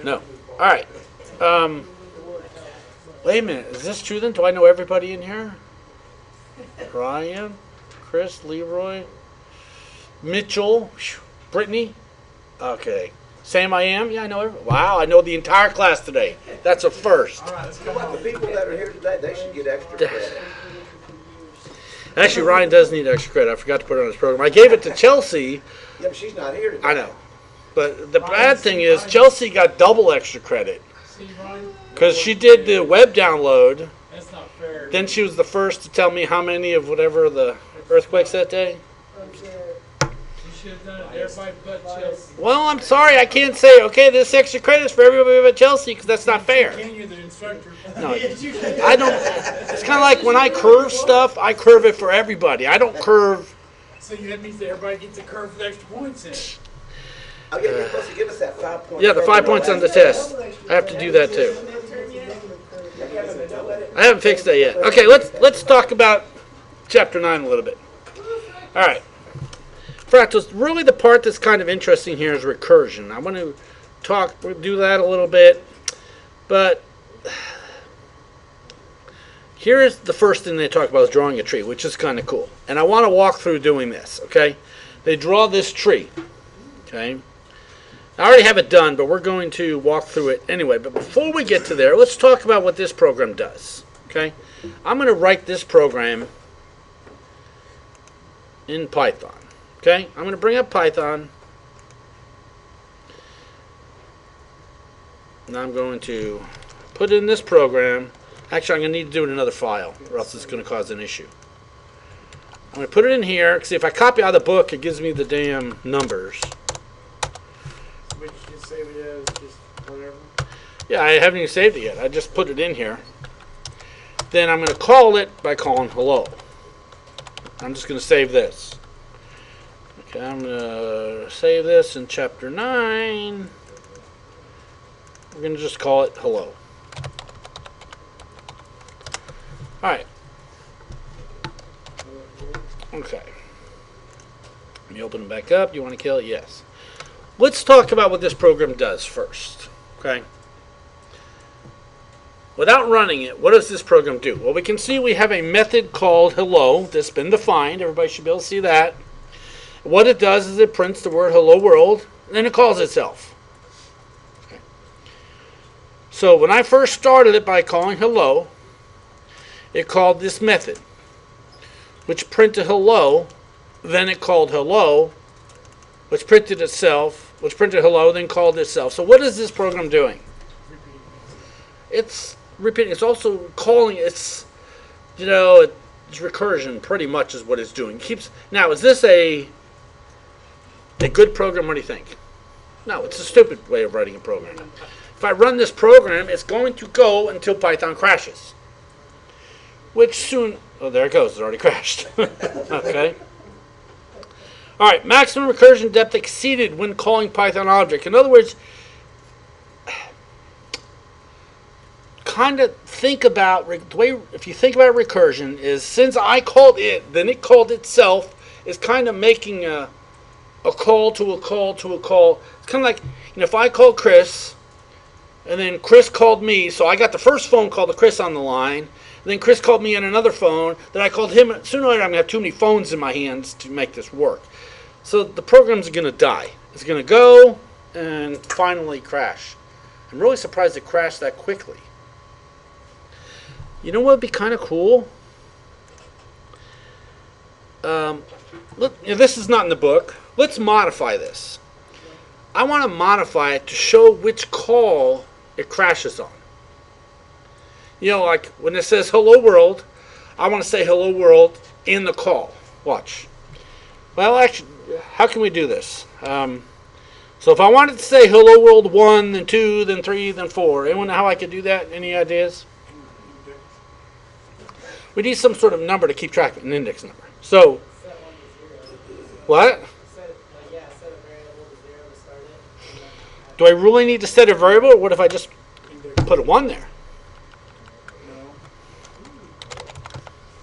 No. All right. Wait a minute. Is this true then? Do I know everybody in here? Ryan, Chris, Leroy, Mitchell, Brittany. Okay. Sam, I am. Yeah, I know everybody. Wow, I know the entire class today. That's a first. All right, let's come on. The people that are here today, they should get extra credit. Actually, Ryan does need extra credit. I forgot to put it on his program. I gave it to Chelsea. Yeah, but she's not here today. I know. But the bad thing is Chelsea got double extra credit. Because she did the web download. That's not fair. Then she was the first to tell me how many of whatever the earthquakes that day. You should have done it everybody but Chelsea. Well, I'm sorry. I can't say, okay, this extra credit's for everybody but Chelsea because that's not fair. Can you, the instructor? No, I don't. It's kind of like when I curve stuff, I curve it for everybody. I don't curve. So that means that everybody gets a curve for the extra points in. Oh, yeah, you're supposed to give us that 5 points. Yeah, the 5 points on the test. I have to do that too. I haven't fixed that yet. Okay, let's talk about chapter 9 a little bit. All right. Fractals, really the part that's kind of interesting here is recursion. I want to do that a little bit, but here's the first thing they talk about is drawing a tree, which is kind of cool. And I want to walk through doing this, okay? They draw this tree, okay? I already have it done, but we're going to walk through it anyway. But before we get to there, let's talk about what this program does, okay? I'm going to write this program in Python, okay? I'm going to bring up Python. And I'm going to put in this program. Actually, I'm going to need to do it in another file, or else it's going to cause an issue. I'm going to put it in here. See, if I copy out of the book, it gives me the damn numbers. Which you say we have just whatever. Yeah, I haven't even saved it yet. I just put it in here. Then I'm going to call it by calling hello. I'm just going to save this. Okay, I'm going to save this in chapter 9. We're going to just call it hello. Alright. Okay. Let me open it back up. Do you want to kill it? Yes. Let's talk about what this program does first. Okay. Without running it, what does this program do? Well, we can see we have a method called hello that's been defined. Everybody should be able to see that. What it does is it prints the word hello world, and then it calls itself. Okay. So when I first started it by calling hello, it called this method, which printed hello, then it called hello, which printed itself, which printed hello, then called itself. So what is this program doing? It's repeating. It's also calling. It's recursion pretty much is what it's doing. Now, is this a good program? What do you think? No, it's a stupid way of writing a program. If I run this program, it's going to go until Python crashes. Which soon, oh, there it goes. It already crashed. Okay. All right, maximum recursion depth exceeded when calling Python object. In other words, kind of think about the way, if you think about recursion, is since I called it, then it called itself, is kind of making a call to a call to a call. It's kind of like, if I called Chris, and then Chris called me, so I got the first phone call to Chris on the line, and then Chris called me on another phone, then I called him. Sooner or later, I'm going to have too many phones in my hands to make this work. So the program's going to die. It's going to go and finally crash. I'm really surprised it crashed that quickly. You know what would be kind of cool? Look, this is not in the book. Let's modify this. I want to modify it to show which call it crashes on. Like when it says hello world, I want to say hello world in the call. Watch. Well, actually, how can we do this? So if I wanted to say hello world 1, then 2, then 3, then 4, anyone know how I could do that? Any ideas? We need some sort of number to keep track of, an index number. So, what? Do I really need to set a variable, or what if I just put a 1 there?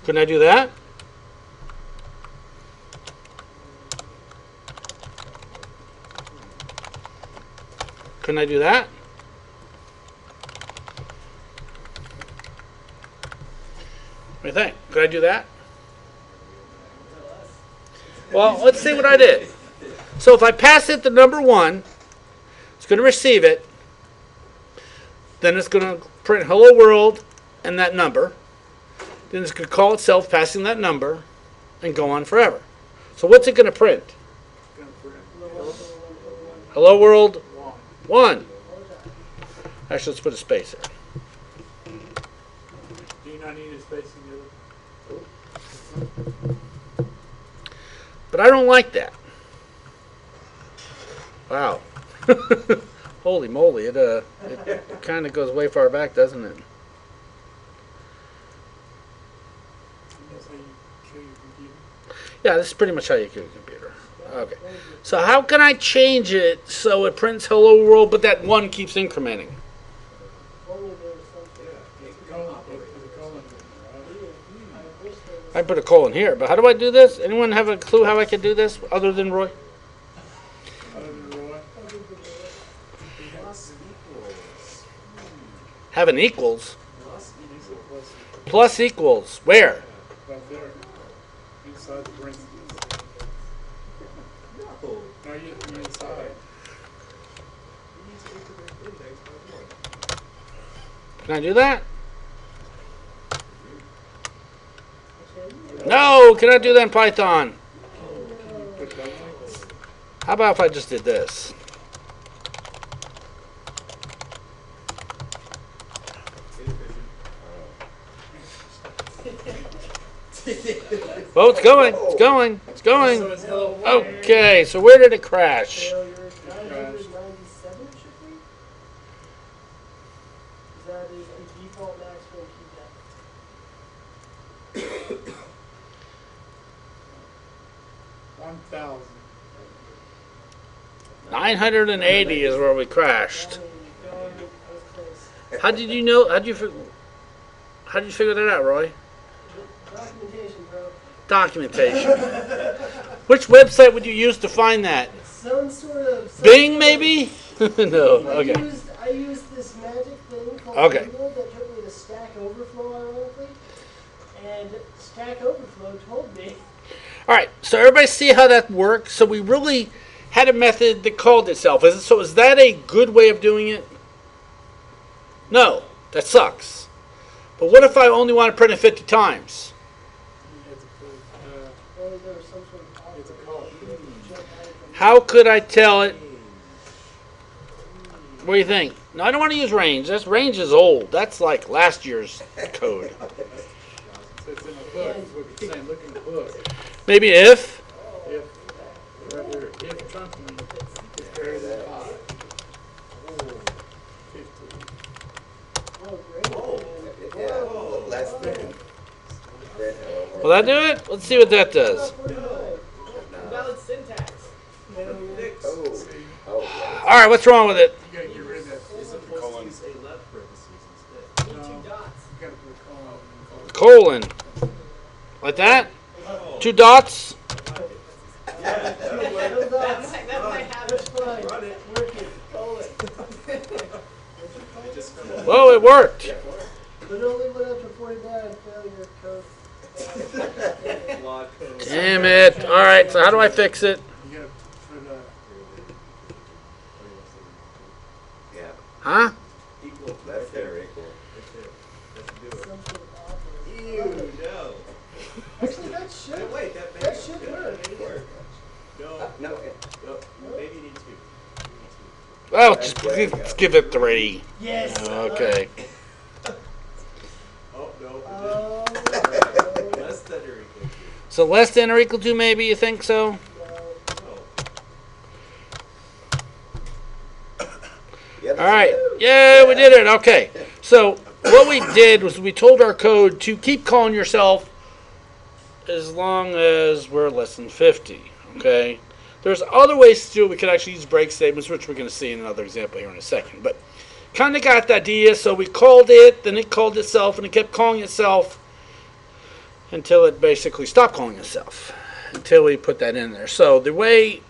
Couldn't I do that? Couldn't I do that? do you think? Could I do that? Well, let's see what I did. So if I pass it the number 1, it's going to receive it. Then it's going to print hello world and that number. Then it's going to call itself passing that number and go on forever. So what's it going to print? Hello world 1. Actually, let's put a space there. Do you not need a spacing either? But I don't like that. Wow. Holy moly, it kind of goes way far back, doesn't it? That's how you kill your computer. Yeah, this is pretty much how you kill a computer. Okay. So how can I change it so it prints hello world, but that 1 keeps incrementing? I put a colon here, but how do I do this? Anyone have a clue how I could do this other than Roy? Have an equals. Plus equals. Where? Right there. Inside the parentheses. No, you inside. Can I do that? No, can I do that in Python? How about if I just did this? Well, it's going. It's going. It's going. Okay, so where did it crash? Failure 997 should be? That is the default maximum key depth. 1,000. 980 is where we crashed. How did you know? How did you figure that out, Roy? Documentation, bro. Documentation. Which website would you use to find that? Some sort of... Bing, maybe? No. Okay. I used this magic thing called Okay. Google that took me to Stack Overflow, ironically. And Stack Overflow told me... All right. So everybody see how that works? So we really had a method that called itself. So is that a good way of doing it? No. That sucks. But what if I only want to print it 50 times? How could I tell it? What do you think? No, I don't want to use range. Range is old. That's like last year's code. So it's in the book, is what you're saying. Look in the book. Maybe if. If, right there, if trunking is greater than 5. 15. Oh, great. Yeah, less than. Will that do it? Let's see what that does. Valid syntax. Oh, All right, what's wrong with it? You gotta get rid of that. Is it supposed to use a left parentheses instead? Need 2 dots. You gotta put a colon. Colon. Like that? 2 dots? That might happen. That's fine. Run it. Work it. Colon. It just fell. Whoa, it worked. But only went up to 49 failure code. Log code. Damn it. All right, so how do I fix it? You gotta put yeah. Huh? Equal. Less than or equal. Some sort of operator. Ew, no. Actually, that should, Hey, wait, that that may should that work. may work. No, No, no, maybe you need 2. Well, just give it 3. Yes. Okay. Oh, no. Oh, Less than or equal to. So less than or equal to, maybe you think so? No. yeah, All right. Yeah, we did it. Okay. So what we did was we told our code to keep calling yourself as long as we're less than 50. Okay. There's other ways to do it. We could actually use break statements, which we're going to see in another example here in a second. But kind of got the idea. So we called it, then it called itself, and it kept calling itself until it basically stopped calling itself, until we put that in there. So the way,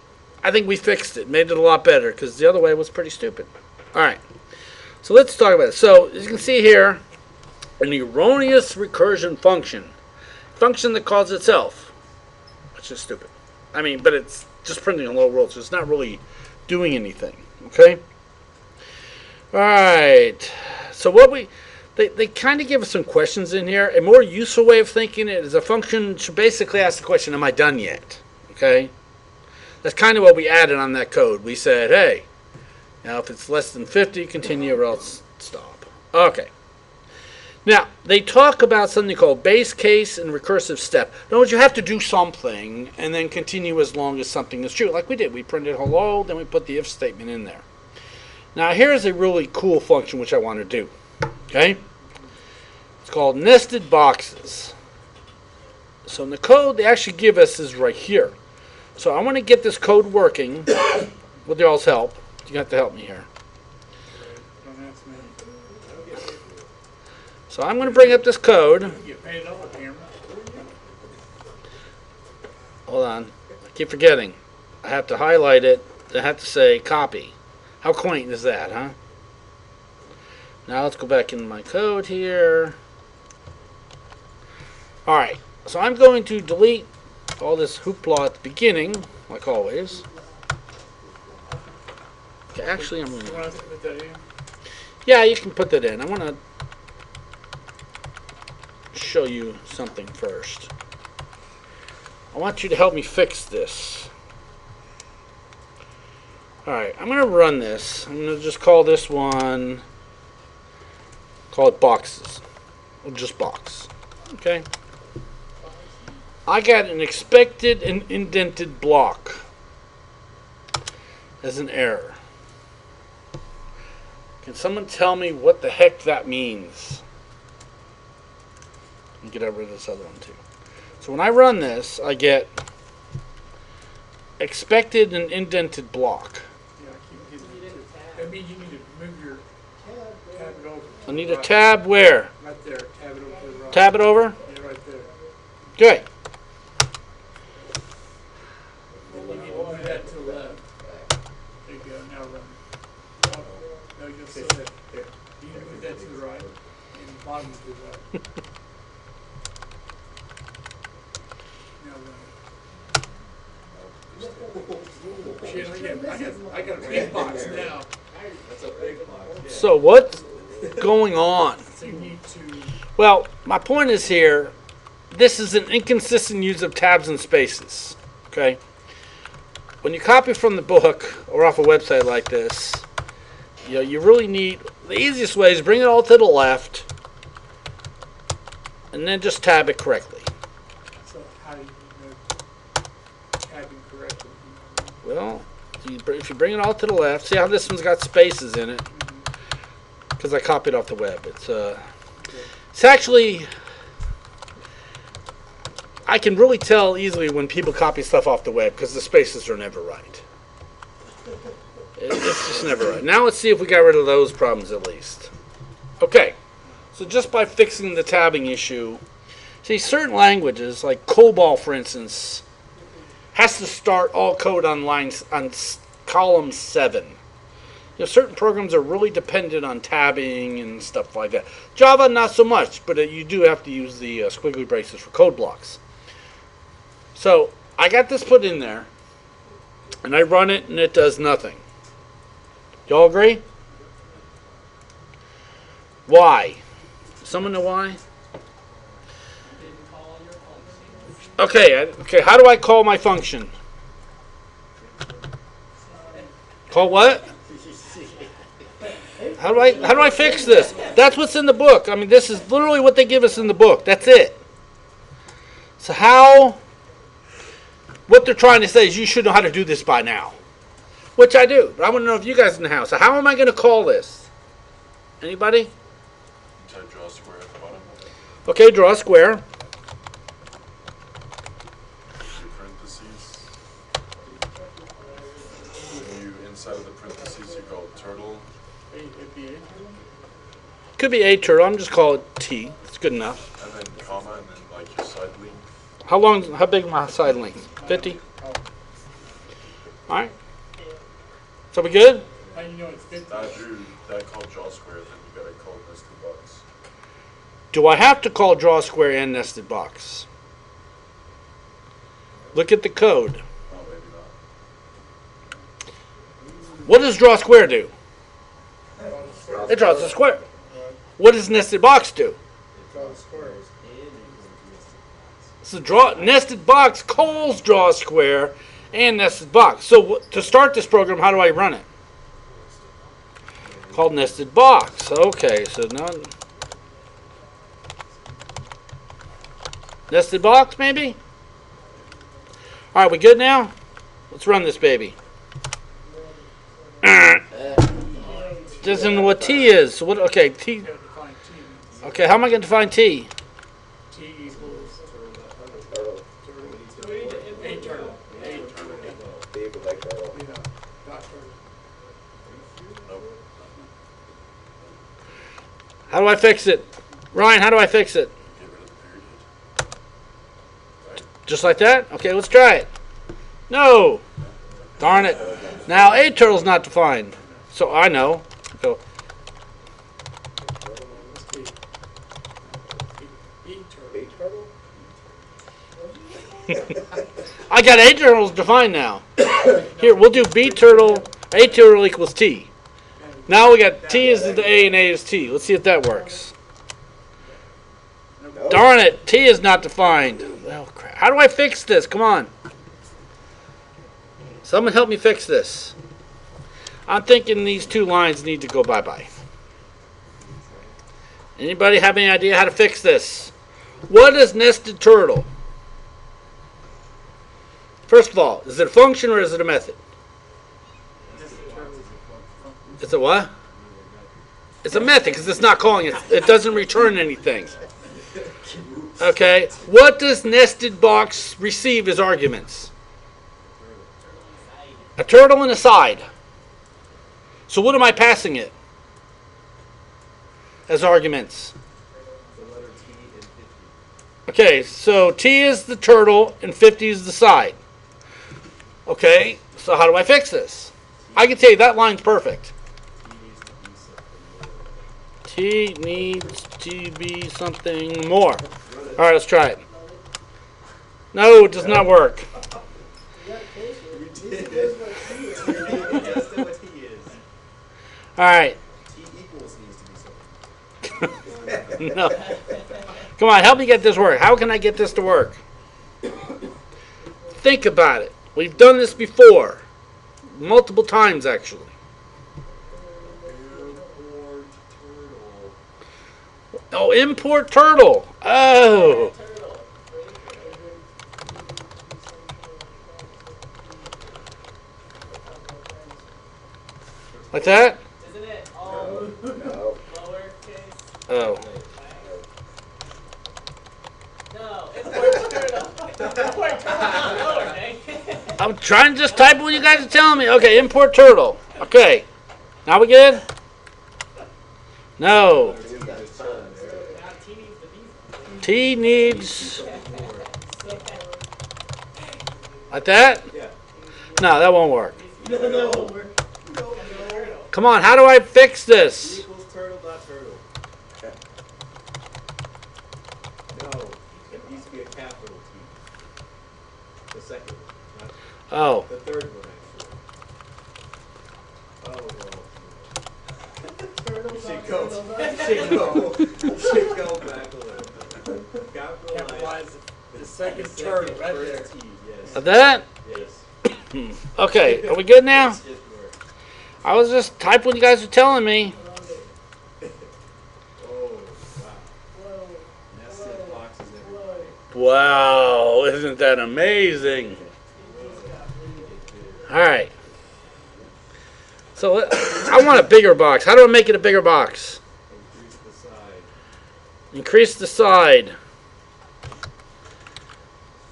I think we fixed it, made it a lot better, because the other way was pretty stupid. All right. So let's talk about it. So as you can see here, an erroneous recursion function that calls itself, which is stupid. I mean, but it's just printing a hello world, so it's not really doing anything. Okay. All right. So they kind of give us some questions in here. A more useful way of thinking it is a function should basically ask the question, "Am I done yet?" Okay. That's kind of what we added on that code. We said, "Hey, now if it's less than 50, continue or else stop." Okay. Now, they talk about something called base case and recursive step. In other words, you have to do something and then continue as long as something is true. Like we did. We printed hello, then we put the if statement in there. Now, here's a really cool function which I want to do. Okay? It's called nested boxes. So in the code they actually give us is right here. So I want to get this code working with y'all's help. You have to help me here. Don't ask me. So I'm going to bring up this code. You get paid off the camera. Hold on. I keep forgetting. I have to highlight it. I have to say copy. How quaint is that, huh? Now let's go back into my code here. Alright. So I'm going to delete all this hoopla at the beginning, like always. Okay, actually, I'm going You to... want us to put that in? Yeah, you can put that in. I want to show you something first. I want you to help me fix this. Alright, I'm going to run this. I'm going to just call this one, call it boxes. Or just box. Okay? I got an expected and indented block as an error. Can someone tell me what the heck that means? And get rid of this other one too. So when I run this, I get expected and indented block. Yeah, I keep getting it. That means you need to move your tab it over. I need a tab where? Right there. Tab it over to the right. Tab it over? Yeah, right there. Okay. And you need to move that to the left. There you go. Now run. Oh, no, you'll see that there. You need to move that to the right. And the bottom to the right. Now run. Shit, I got a big box now. That's a big box. So what's going on? So you need to. Well, my point is here, this is an inconsistent use of tabs and spaces. Okay? When you copy from the book or off a website like this, you really need, the easiest way is bring it all to the left and then just tab it correctly. So how do you know tabbing correctly? Well, if you bring it all to the left, see how this one's got spaces in it? Because I copied off the web. It's actually, I can really tell easily when people copy stuff off the web because the spaces are never right. It's just never right. Now let's see if we got rid of those problems at least. Okay, so just by fixing the tabbing issue, see certain languages like COBOL for instance has to start all code on column 7. Certain programs are really dependent on tabbing and stuff like that. Java, not so much, but you do have to use the squiggly braces for code blocks. So I got this put in there, and I run it, and it does nothing. Y'all agree? Why? Someone know why? Okay. How do I call my function? Call what? How do I fix this? That's what's in the book. I mean, this is literally what they give us in the book. That's it. So what they're trying to say is you should know how to do this by now. Which I do. But I want to know if you guys know how. So how am I going to call this? Anybody? So draw a square at the bottom. Okay, draw a square. Your parentheses. Inside of the parentheses you call turtle. Could be a turtle. I'm just call it T. It's good enough. And then comma and then like your side length. How big is my side length? 50? Alright. So we good? How you know it's 50? That called jaw square, then you gotta call nested box. Do I have to call draw square and nested box? Look at the code. Oh, maybe not. What does draw square do? It draws a square. What does nested box do? So nested box calls draw square and nested box. So to start this program, how do I run it? Called nested box. Okay, so now nested box maybe? Alright, we good now? Let's run this baby. Doesn't know what T is. So what okay, T You gotta define T. okay, how am I gonna define T? T equals Turtle. A turtle. T equals like turtle. You know, dot turtle. How do I fix it? Ryan, how do I fix it? Get rid of the period. Just like that? Okay, let's try it. No! Darn it. Now a turtle's not defined. So I know. Go. T. E turtle. B turtle? I got a turtles defined now. Here, we'll do B turtle. A turtle equals T. Now we got T is the A and A is T. Let's see if that works. No. Darn it, T is not defined. Oh crap. How do I fix this? Come on. Someone help me fix this. I'm thinking these two lines need to go bye-bye. Anybody have any idea how to fix this? What is nested turtle? First of all, is it a function or is it a method? It's a what? It's a method because it's not calling it. It doesn't return anything. Okay. What does nested box receive as arguments? A turtle and a side. So what am I passing it as arguments? Okay, so T is the turtle and 50 is the side. Okay, so how do I fix this? I can tell you that line's perfect. T needs to be something more. All right, let's try it. No, it does not work. All right. T equals needs to be something. No. Come on, help me get this work. How can I get this to work? Think about it. We've done this before. Multiple times, actually. Oh, import turtle. Oh. Like that? Isn't it all No. lowercase? Oh. No, import turtle. Import turtle, not lower, Nick. I'm trying to just type what you guys are telling me. Okay, import turtle. Okay. Now we good? No. Now T needs to be T needs... Like that? Yeah. No, that won't work. No, that won't work. Come on, how do I fix T this? equals turtle dot turtle. No, it needs to be a capital T. The second one, not Oh. the third one actually. Oh well. You should go. You should go back a little. Capitalize Capitalize the second turtle right there. first T. Yes. Like that? Yes. Okay, are we good now? Yes, yes, we're- I was just typing what you guys are telling me. Oh wow. Whoa, Nested boxes everybody. Wow, isn't that amazing? All right. So I want a bigger box. How do I make it a bigger box? Increase the side. Increase the side.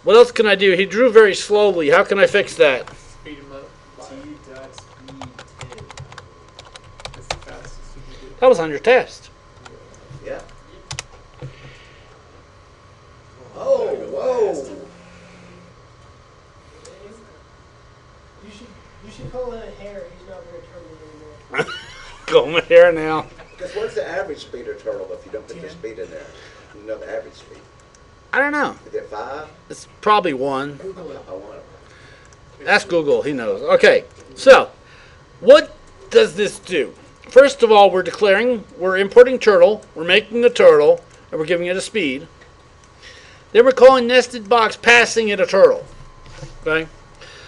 What else can I do? He drew very slowly. How can I fix that? Speed him up. T dot speed 10. That's the fastest you can do. That was on your test. Yeah. Oh, whoa. You should call him a hair. He's not very turtle anymore. Go here now. Because what's the average speed of turtle if you don't put the speed in there? You know the average speed. I don't know. Is it 5? It's probably 1. I want it. Ask Google. He knows. Okay. So, what does this do? First of all, we're importing turtle. We're making a turtle, and we're giving it a speed. Then we're calling nested box, passing it a turtle. Okay?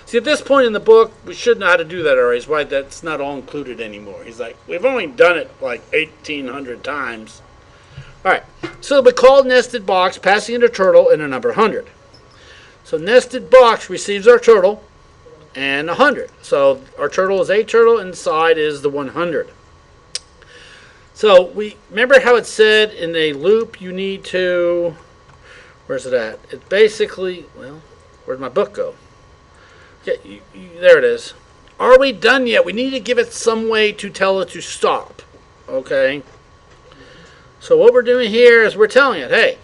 See, at this point in the book, we should know how to do that already. That's why that's not all included anymore. He's like, we've only done it like 1,800 times. All right. So we call nested box, passing it a turtle, and a number 100. So nested box receives our turtle and 100. So our turtle is a turtle, inside is the 100. So we remember how it said in a loop you need to, where's it at? It basically, well, where'd my book go? Okay, there it is. Are we done yet? We need to give it some way to tell it to stop. Okay. So what we're doing here is we're telling it, hey,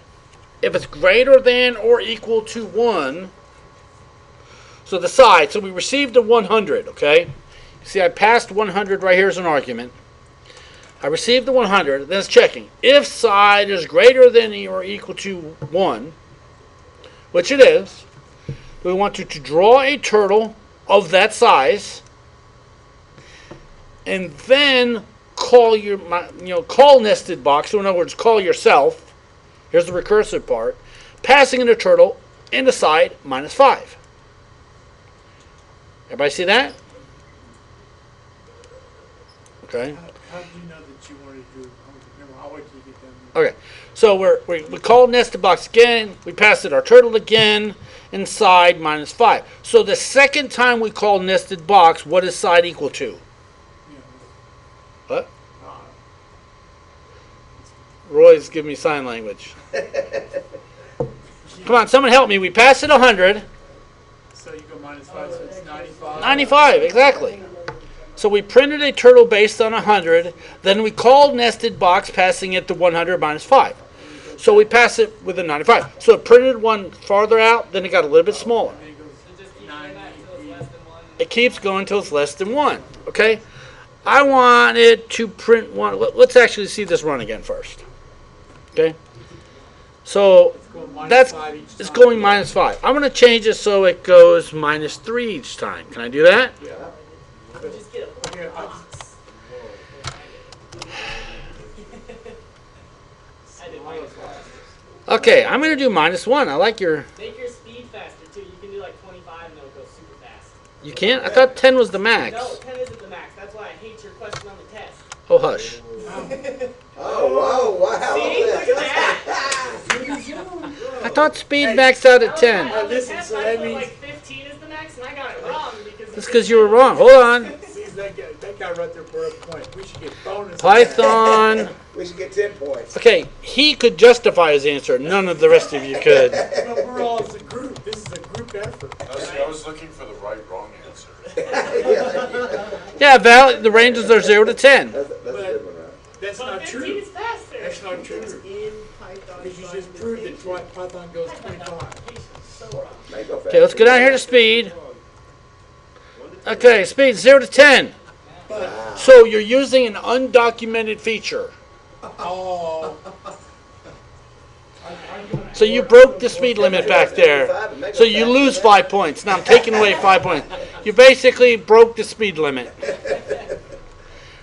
if it's greater than or equal to 1, so the side, so we received a 100, okay? See, I passed 100 right here as an argument. I received the 100, then it's checking. If side is greater than or equal to 1, which it is, we want you to draw a turtle of that size, and then call call nested box. So in other words, call yourself. Here's the recursive part. Passing in a turtle and a side -5. Everybody see that? Okay. How do you know that you wanted to do? I'll wait till you get done. Okay. So we call nested box again. We pass it our turtle again. And side -5. So the second time we call nested box, what is side equal to? Yeah. What? Roy's giving me sign language. Come on, someone help me. We pass it 100. So you go -5, so it's 95. 95, exactly. So we printed a turtle based on 100. Then we called nested box, passing it to 100 -5. So we pass it with a 95. So it printed one farther out, then it got a little bit smaller. And then it goes 90. It keeps going until it's less than 1. Okay? I want it to print 1. Let's actually see this run again first. Okay? So that's it's going -5. I'm going to change it so it goes -3 each time. Can I do that? Yeah, Okay, I'm going to do -1. I like your... Make your speed faster, too. You can do like 25 and it'll go super fast. You can't? I thought 10 was the max. No, 10 isn't the max. That's why I hate your question on the test. Oh, hush. Oh, wow. See? Look at that. I thought speed maxed out at 10. On the listen, test, so I that put means- like 15 is the max, and I got it wrong because... That's because you were wrong. Hold on. See, that guy right there for a point. We should get bonus. Python. We should get 10 points. Okay, he could justify his answer. None of the rest of you could. But we're all as a group. This is a group effort. I was looking for the right, wrong answer. Yeah, the ranges are 0 to 10. That's a good one, right? That's But not 15 true. is faster. That's not true. In Python. Because you just proved that Python goes 25. May go Okay, let's go down here to speed. Okay, speed 0 to 10. So you're using an undocumented feature. Oh. So you broke the speed limit back there. So you lose 5 points. Now I'm taking away 5 points. You basically broke the speed limit.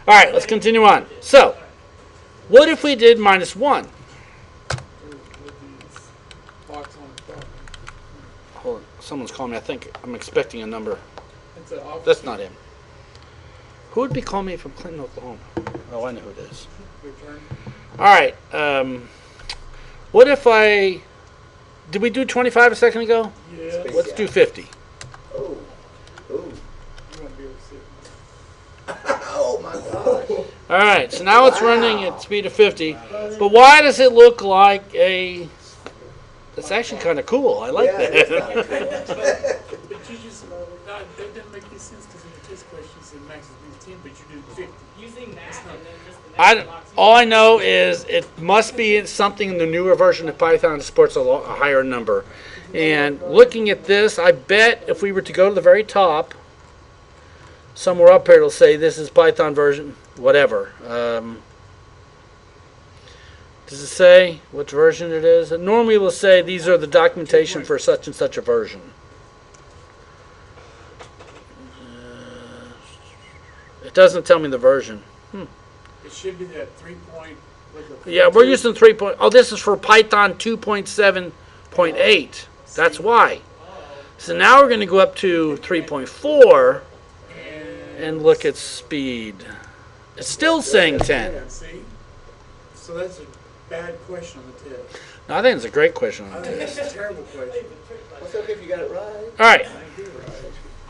All right, let's continue on. So, what if we did -1? Box on the front. Hold on, someone's calling me. I think I'm expecting a number. It's an office. That's not him. Who would be calling me from Clinton, Oklahoma? Oh, I know who it is. Return. All right. What if did we do 25 a second ago? Yeah. Let's do 50. Oh. Ooh. You won't be able to see it. Oh, my gosh. All right. So now it's running at speed of 50. But why does it look like a... That's actually kind of cool. I like Yeah, that. it's But you just, that doesn't make any sense because in the test questions it maxes means 10, but you do 50. Using that and then just the next box. All I know is it must be something in the newer version of Python that supports a higher number. And looking at this, I bet if we were to go to the very top, somewhere up here it'll say this is Python version, whatever. Does it say which version it is? And normally we'll say these are the documentation for such and such a version. It doesn't tell me the version. It should be that 3 point. Yeah, we're using 3 point. Oh, this is for Python 2.7.8. That's why. So now we're going to go up to 3.4 and look at speed. It's still saying 10. See? So that's a bad question on the test. No, I think it's a great question on I the think test. it's a terrible question. What's okay if you got it right? All right. I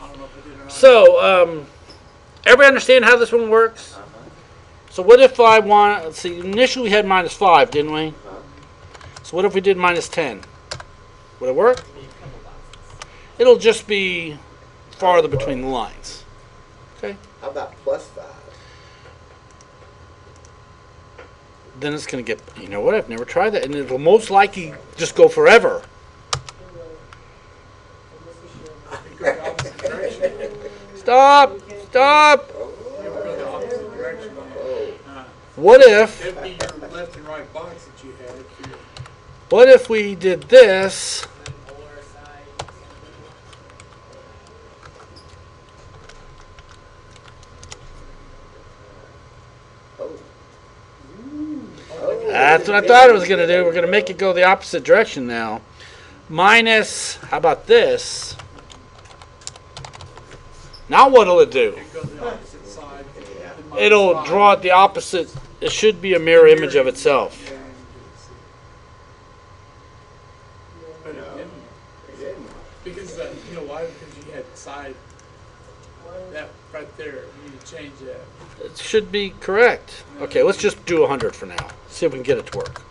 don't know if I did or not. So, everybody understand how this one works? So what if I want, let's see, initially we had -5, didn't we? So what if we did -10? Would it work? It'll just be farther between the lines. Okay? How about +5? Then it's going to get, you know what, I've never tried that. And it'll most likely just go forever. You go the opposite direction. Stop! Stop! You go the opposite direction. What if, That'd be your left and right box that you had. what if we did this? That's what I thought it was going to do. We're going to make it go the opposite direction now. Minus, how about this? Now what'll it do? It goes the opposite side. It'll draw it the opposite. It should be a mirror image of itself. But it didn't. Because, you know why? Because you had side, that right there. You need to change that. It should be correct. Okay, let's just do 100 for now. See if we can get it to work.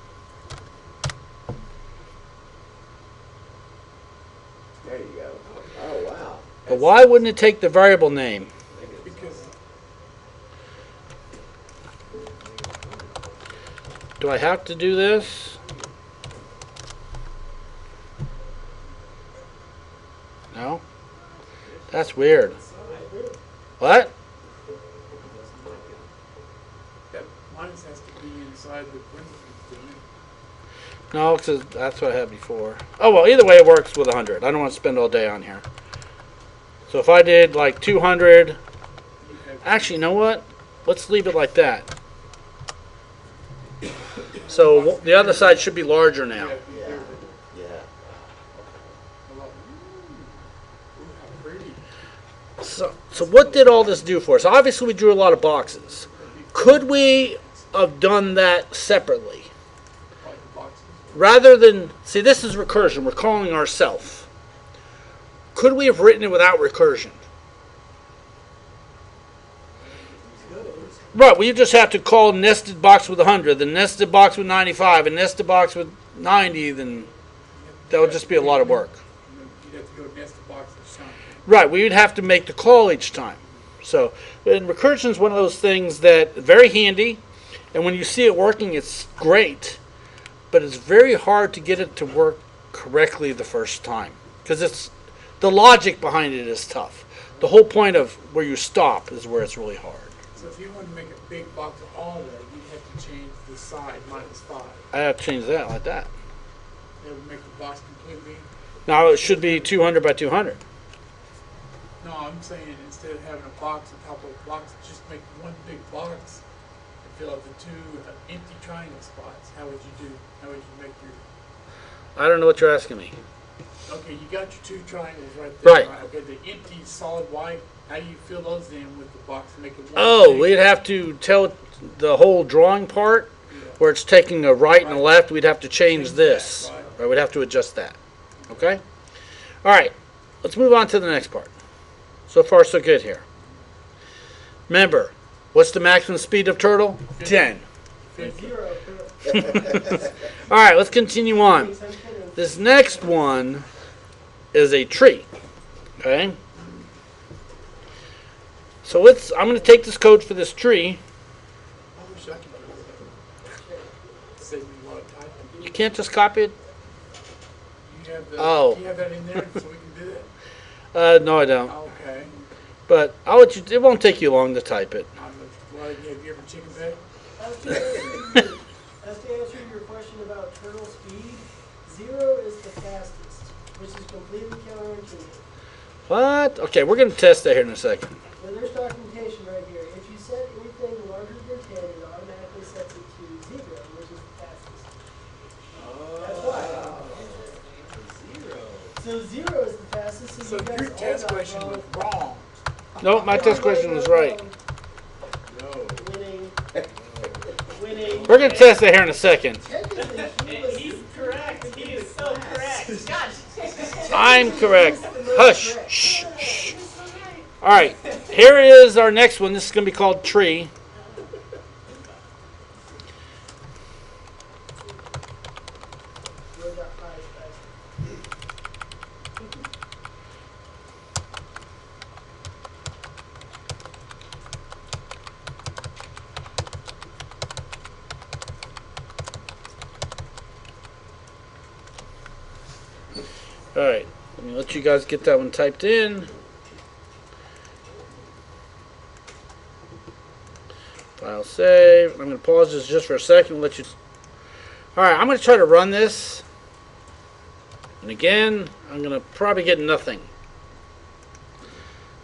There you go. Oh, wow. But why wouldn't it take the variable name? Because Do I have to do this? No? That's weird. What? that minus has to be inside the parentheses, doesn't it? No, because that's what I had before. Oh, well, either way it works with 100. I don't want to spend all day on here. So if I did like 200, You have actually, you know what? Let's leave it like that. So the other side should be larger now. Yeah. Ooh, how pretty. So what did all this do for us? Obviously, we drew a lot of boxes. Could we have done that separately? Like the boxes. Rather than, see, this is recursion. We're calling ourselves. Could we have written it without recursion? Right, we just have to call nested box with 100, the nested box with 95, and nested box with 90, then that would just be a lot of work. You'd have to go nested box or something. Right, we would have to make the call each time. So, and recursion is one of those things that very handy, and when you see it working, it's great, but it's very hard to get it to work correctly the first time, because it's the logic behind it is tough. The whole point of where you stop is where it's really hard. So if you want to make a big box of all that, you'd have to change the side -5. I have to change that like that. That would make the box completely. Now it should be 200 by 200. No, I'm saying instead of having a box on top of a box, just make one big box and fill out the 2 empty triangle spots. How would you do? How would you make your? I don't know what you're asking me. Okay, you got your 2 triangles right there. Right. Okay, the empty solid white. How do you fill those in with the box to make it one? Oh, big? we'd have to tell the whole drawing part where it's taking a right and a left. We'd have to change this. that, right. Right, we'd have to adjust that. Okay? All right, let's move on to the next part. So far, so good here. Remember, what's the maximum speed of turtle? 10. 0. All right, let's continue on. This next one is a tree. Okay? So I'm going to take this code for this tree. I wish I could do that. Save me a lot of typing. You can't just copy it. You have the, Oh. you have that in there so we can do that? No, I don't. Okay. But I'll let you. It won't take you long to type it. Well, have you ever chicken bake? That's the answer your question about turtle speed, 0 is the fastest, which is completely counterintuitive. What? Okay, we're going to test that here in a second. But there's documentation right here. If you set anything larger than 10, it automatically sets it to 0, which is the fastest. That's why. So 0 is the fastest, so you guys your all test got question wrong. was wrong. No, my test question was right. Winning. Winning. We're going to test that here in a second. Technically, he And was he's correct. He is so correct. Gosh. I'm correct. Hush. Shh. Shh. All right. Here is our next one. This is going to be called tree. wrote that high fast. All right. Let me let you guys get that one typed in. File save. I'm going to pause this just for a second and let you. All right. I'm going to try to run this. And again, I'm going to probably get nothing.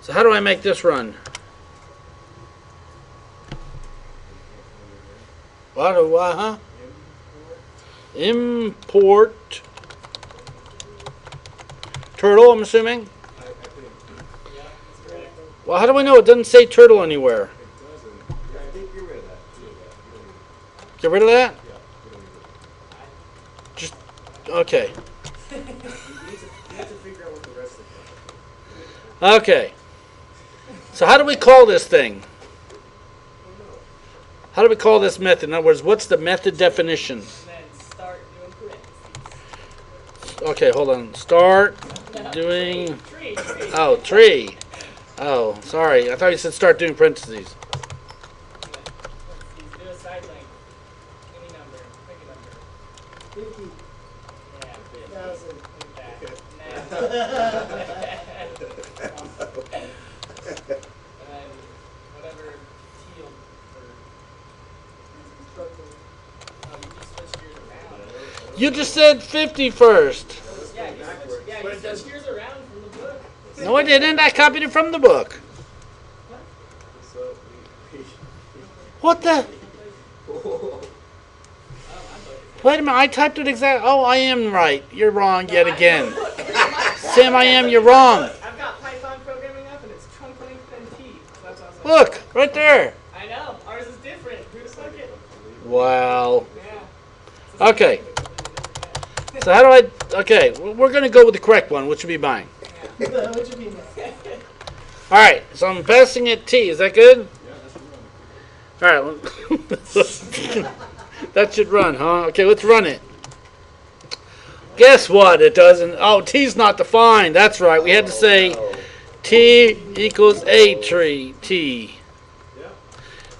So how do I make this run? What do I, huh? Import turtle, I'm assuming? Well, how do we know? It doesn't say turtle anywhere. Yeah, I think get rid of that. Get rid of that? Just, okay. You need to figure out what the rest of the Okay. So how do we call this thing? How do we call this method? In other words, what's the method definition? And then start doing parentheses. Okay, hold on. Start doing... Tree. Oh, tree. Oh, sorry. I thought you said start doing parentheses. Do a side length. Any number. Pick a number. 50,000. Yeah. And then whatever teal or you just switch yours around. You just said 50 first. Yeah, you switch yours around from the book. No, I didn't. I copied it from the book. So What the? Wait a minute. I typed it exactly. Oh, I am right. You're wrong yet again. Sam, I am. You're wrong. I've got Python programming up and it's trunk length and T. So that's what I was like, Look, right there. I know. Ours is different. Who'd have it? Wow. Yeah. Okay. So how do I... Okay, we're going to go with the correct one, which would be mine. What you mean? All right, so I'm passing it T. Is that good? All right. Well, that should run, huh? Okay, let's run it. Guess what? It doesn't. Oh, T's not defined. That's right. We had to say T equals A tree T.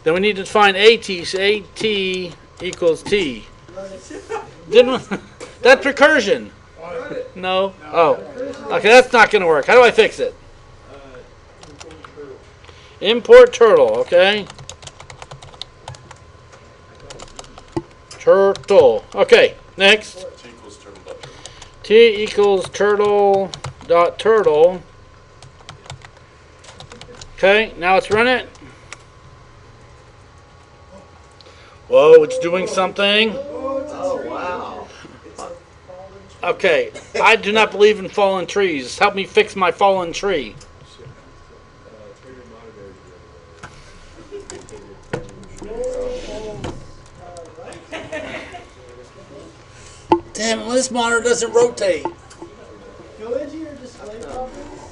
Then we need to define AT. So AT equals T. Didn't we? That's recursion. No? Oh. Okay, that's not going to work. How do I fix it? Import turtle, okay? Turtle. Okay, next. T equals turtle dot turtle. T equals turtle dot turtle. Okay, now let's run it. Whoa, it's doing something. Oh, wow. Okay, I do not believe in fallen trees. Help me fix my fallen tree. Damn it, this monitor doesn't rotate. Go into your display properties.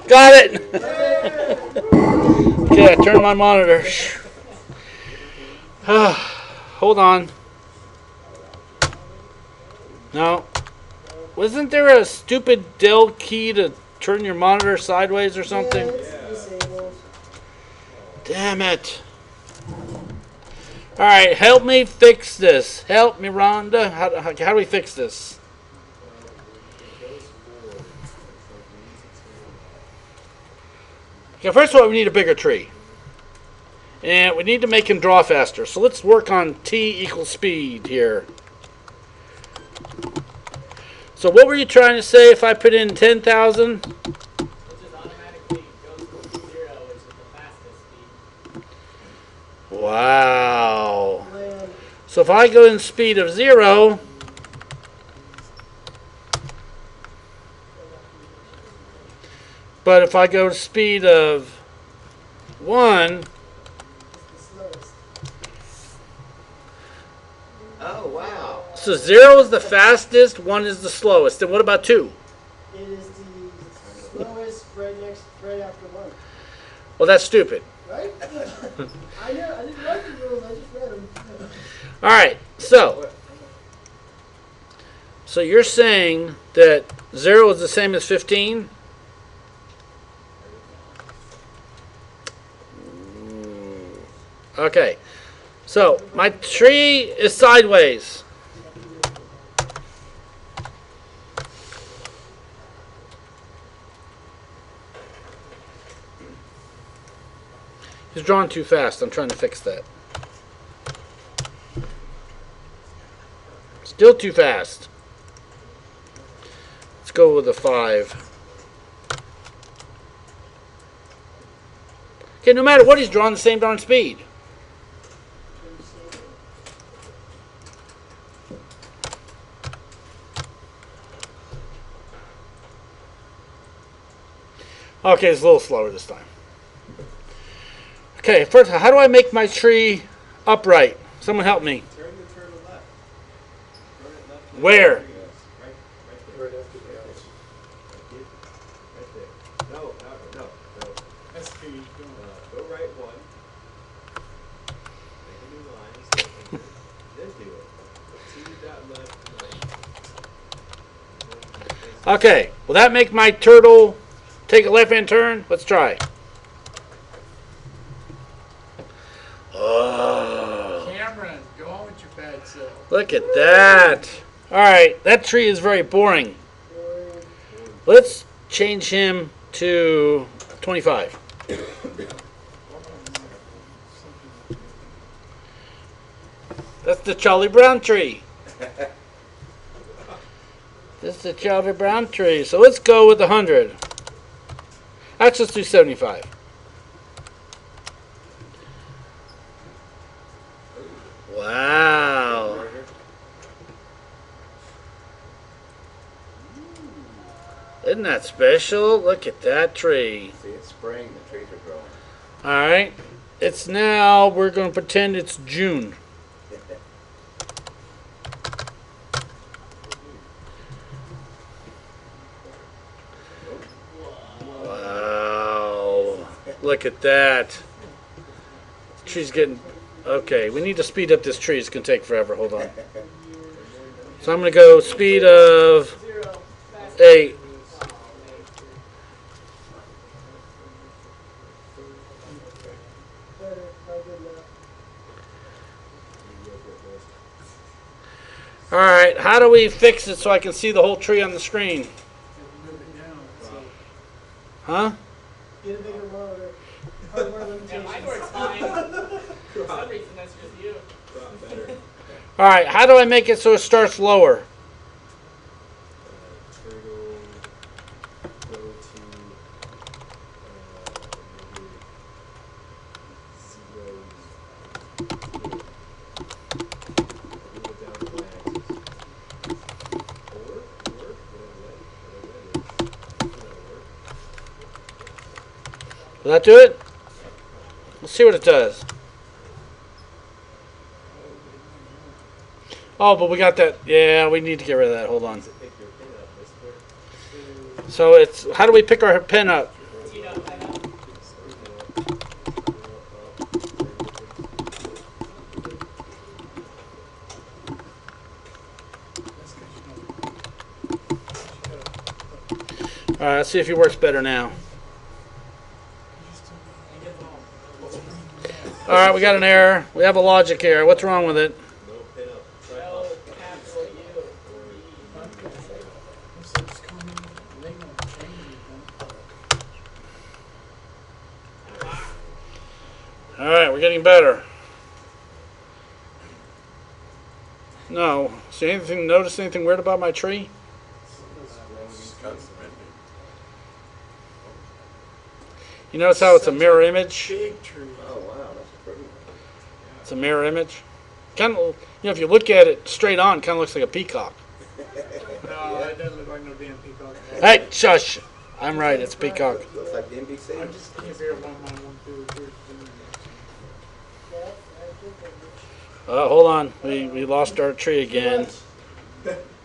Got it! Okay, I turned my monitor. Hold on. No. Wasn't there a stupid Del key to turn your monitor sideways or something? Yeah, it's disabled. Damn it. Alright, help me fix this. Help me, Rhonda. How do we fix this? Okay, first of all, we need a bigger tree. And we need to make him draw faster. So let's work on t equals speed here. So what were you trying to say if I put in 10,000? It just automatically goes to 0, which is the fastest speed. Wow. Land. So if I go in speed of 0, but if I go to speed of 1, The slowest. Oh, wow. so 0 is the fastest, 1 is the slowest. Then what about 2? It is the slowest right after 1. Well, that's stupid. Right? I know. I didn't write the rules. I just read them. All right, so you're saying that 0 is the same as 15? Okay, so my tree is sideways. He's drawn too fast. I'm trying to fix that. Still too fast. Let's go with a 5. Okay, no matter what, he's drawing the same darn speed. Okay, it's a little slower this time. Okay, first, how do I make my tree upright? Someone help me. Turn the turtle left. Turn it left. Where? Right there. Right after the house. Right there. No. That's the speed. Go right one. Make a new line. Then do it. See that left, right. Okay, will that make my turtle take a left-hand turn? Let's try. Oh, Cameron, go on with your bad self. look at that. All right, that tree is very boring. Let's change him to 25. That's the Charlie Brown tree. This is the Charlie Brown tree. So let's go with 100. Let's just do 75. Wow. Isn't that special? Look at that tree. See, it's spring, the trees are growing. All right. It's now, we're going to pretend it's June. Wow. Look at that. The tree's getting, okay, we need to speed up this tree. It's going to take forever. Hold on. So I'm going to go speed of 0, fastest. 8. Better. Not good enough. All right. How do we fix it so I can see the whole tree on the screen? Move it down. So Huh? Get a bigger monitor. Hardware Yeah, limitations. mine works fine. For some reason, that's just you. Better. All right. How do I make it so it starts lower? Turtle. Go to. Maybe 0. Move it down to my axis. Or whatever that is. That'll work. Will that do it? Let's see what it does. Oh, but we got that. Yeah, we need to get rid of that. Hold on. Pick your pin up, mister. So it's, how do we pick our pen up? You know, I know. that's because you know. All right, let's see if he works better now. All right, we got an error. We have a logic error. What's wrong with it? No pin up. Try L, up. capital U. So it's coming, they gonna change it, then. All right, we're getting better. No. See anything? Notice anything weird about my tree? It's kind of maybe. You notice how it's a mirror image? Big tree. Oh, wow, that's a pretty one. It's a mirror image. Kind of, if you look at it straight on, kind of looks like a peacock. No, that doesn't look like no damn peacock. Hey, shush! I'm right. It's a peacock. Looks like the NBC. I just can't figure out why mine won't do it. Hold on. We lost our tree again.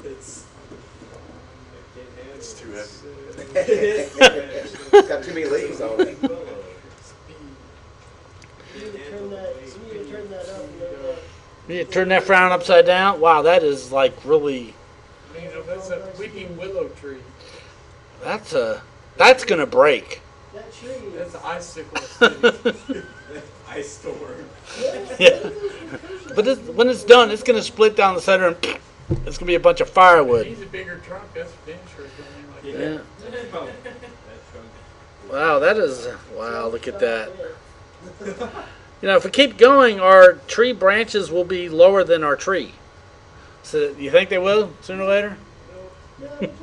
It's It's too heavy. It's got too many leaves on it. You need to turn that, you need to turn that up a little bit. You turn that frown upside down. Wow, that is like really. you know, that's a weeping willow tree. That's gonna break. That tree That's is. an icicle city. Ice storm. Yeah. But when it's done, it's gonna split down the center and it's gonna be a bunch of firewood. Needs a bigger trunk. That's for damn sure. It's gonna be like Yeah. Oh, that trunk. Wow, that is. Wow, look at that. You know, if we keep going, our tree branches will be lower than our tree. So, you think they will sooner or later? No, just go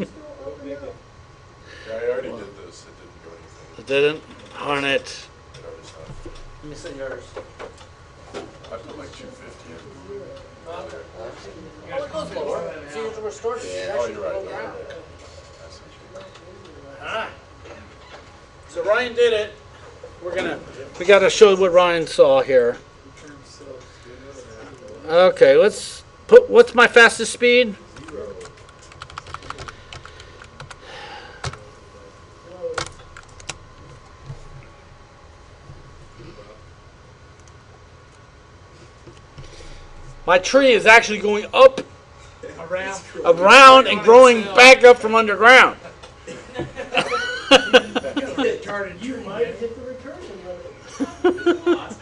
up and up. Yeah, I already did this. It didn't do anything. It didn't. Darn it. It already stopped. Let me see yours. I put like 250 in. Oh, it goes lower. See, as we're starting, it's Oh, actually you're right. below ground. That's interesting. Alright. So Ryan did it. We gotta show what Ryan saw here. Okay, let's put, what's my fastest speed? My tree is actually going up, around, and growing back up from underground. You might hit the recursion limit.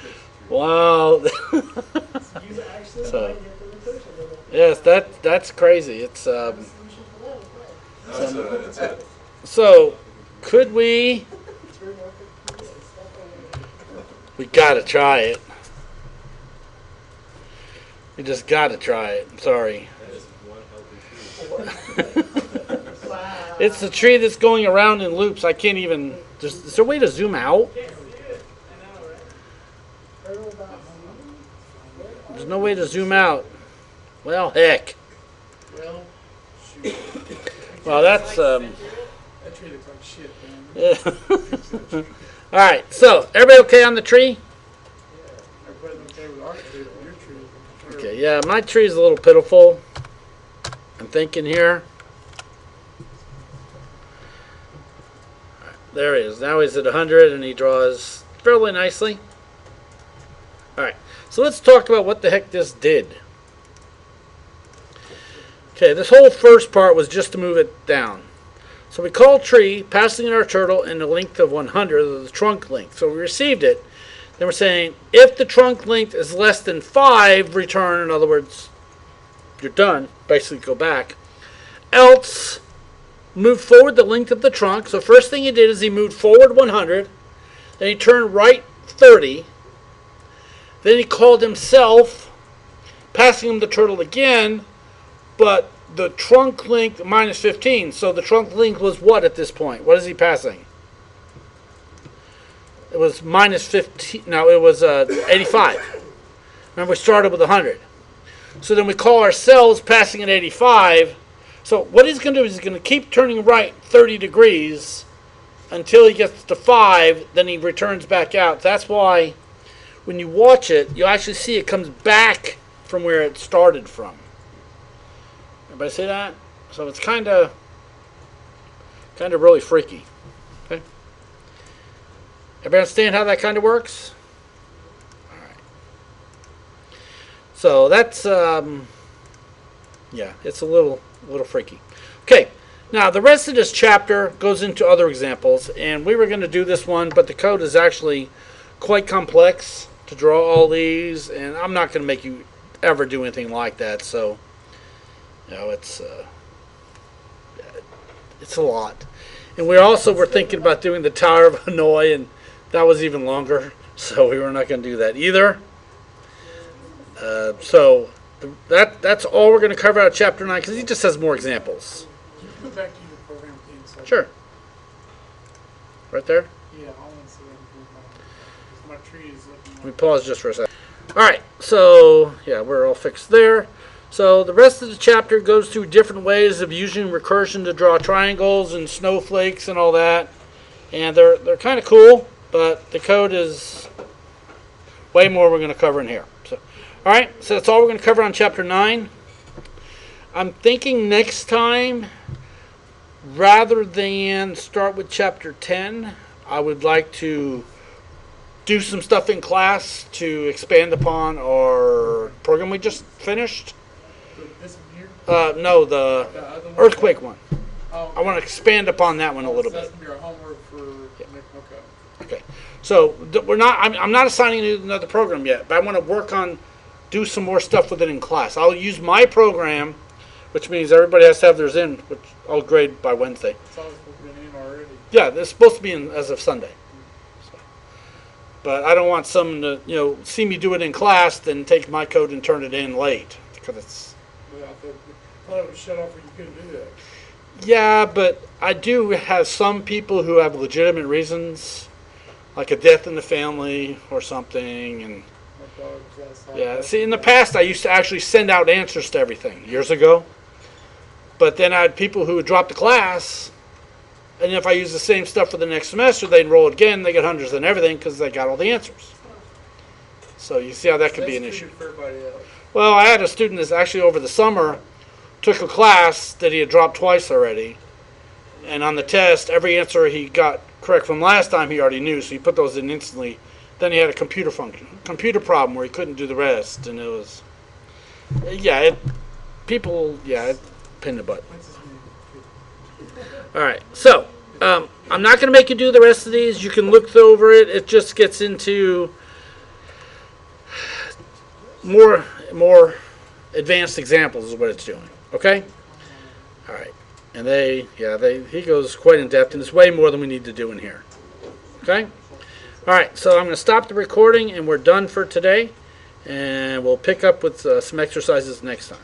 Wow. You actually So- might hit the recursion limit. Yes, that's crazy. It's Solution for that as well. No, it's it. so could we? Turn off the stuff We gotta try it. We just gotta try it. I'm sorry. That is one healthy tree. Wow. It's the tree that's going around in loops. I can't even. Is there a way to zoom out? Turn about There's no way to zoom out. Well, heck. Well, shoot. Well, that's That tree looks like shit, man. yeah. All right. So everybody okay on the tree? Everybody's okay with our tree, but your tree is Okay. Yeah, my tree is a little pitiful. I'm thinking here. There he is. Now he's at 100 and he draws fairly nicely. All right. So let's talk about what the heck this did. Okay, this whole first part was just to move it down. So we call tree, passing our turtle in the length of 100, the trunk length. So we received it. Then we're saying if the trunk length is less than 5, return. In other words, you're done. Basically, go back. Else, move forward the length of the trunk. So first thing he did is he moved forward 100. Then he turned right 30. Then he called himself, passing him the turtle again, but the trunk length minus 15. So the trunk length was what at this point? What is he passing? It was minus 15. No, it was 85. Remember, we started with 100. So then we call ourselves passing at 85. So what he's going to do is he's going to keep turning right 30 degrees until he gets to 5. Then he returns back out. That's why when you watch it, you'll actually see it comes back from where it started from. Everybody see that? So it's kind of really freaky. Okay. Everybody understand how that kind of works? All right. So that's yeah, it's a little freaky. Okay. Now the rest of this chapter goes into other examples, and we were going to do this one, but the code is actually quite complex to draw all these, and I'm not going to make you ever do anything like that. So, you know, it's a lot. And we also were thinking about doing the Tower of Hanoi, and that was even longer. So we were not going to do that either. So that's all we're going to cover out of Chapter 9 because he just has more examples. Can you go back to your program again? So Sure. Right there. Yeah, I want to see what my tree is looking Let me like. pause just for a second. All right, so yeah, we're all fixed there. So the rest of the chapter goes through different ways of using recursion to draw triangles and snowflakes and all that. And they're kind of cool, but the code is way more we're going to cover in here. So, all right, so that's all we're going to cover on Chapter 9. I'm thinking next time, rather than start with Chapter 10, I would like to do some stuff in class to expand upon our program we just finished. This one here? No, the The other one? earthquake one. Oh, I want to expand upon that one a little so that's bit. going to be our homework for, okay. Okay. So we're not. I'm not assigning you another program yet, but I want to work on do some more stuff with it in class. I'll use my program, which means everybody has to have theirs in, which I'll grade by Wednesday. It's always been in already. Yeah, it's supposed to be in as of Sunday. So. But I don't want someone to see me do it in class, then take my code and turn it in late because it's. Well, I thought it was shut off where you couldn't do that. Yeah, but I do have some people who have legitimate reasons, like a death in the family or something, and My dog's outside. yeah. See, in the past, I used to actually send out answers to everything years ago, but then I had people who would drop the class, and if I use the same stuff for the next semester, they enroll again, they get hundreds and everything because they got all the answers. So you see how that could be an That's issue. treated for everybody else. Well, I had a student that's actually over the summer took a class that he had dropped twice already, and on the test, every answer he got correct from last time he already knew, so he put those in instantly. Then he had a computer problem where he couldn't do the rest, and it was, it pinned the butt. What's his name? All right, so I'm not going to make you do the rest of these. You can look over it. It just gets into more advanced examples is what it's doing. Okay? All right. And he goes quite in depth, and it's way more than we need to do in here. Okay? All right, so I'm going to stop the recording, and we're done for today. And we'll pick up with some exercises next time.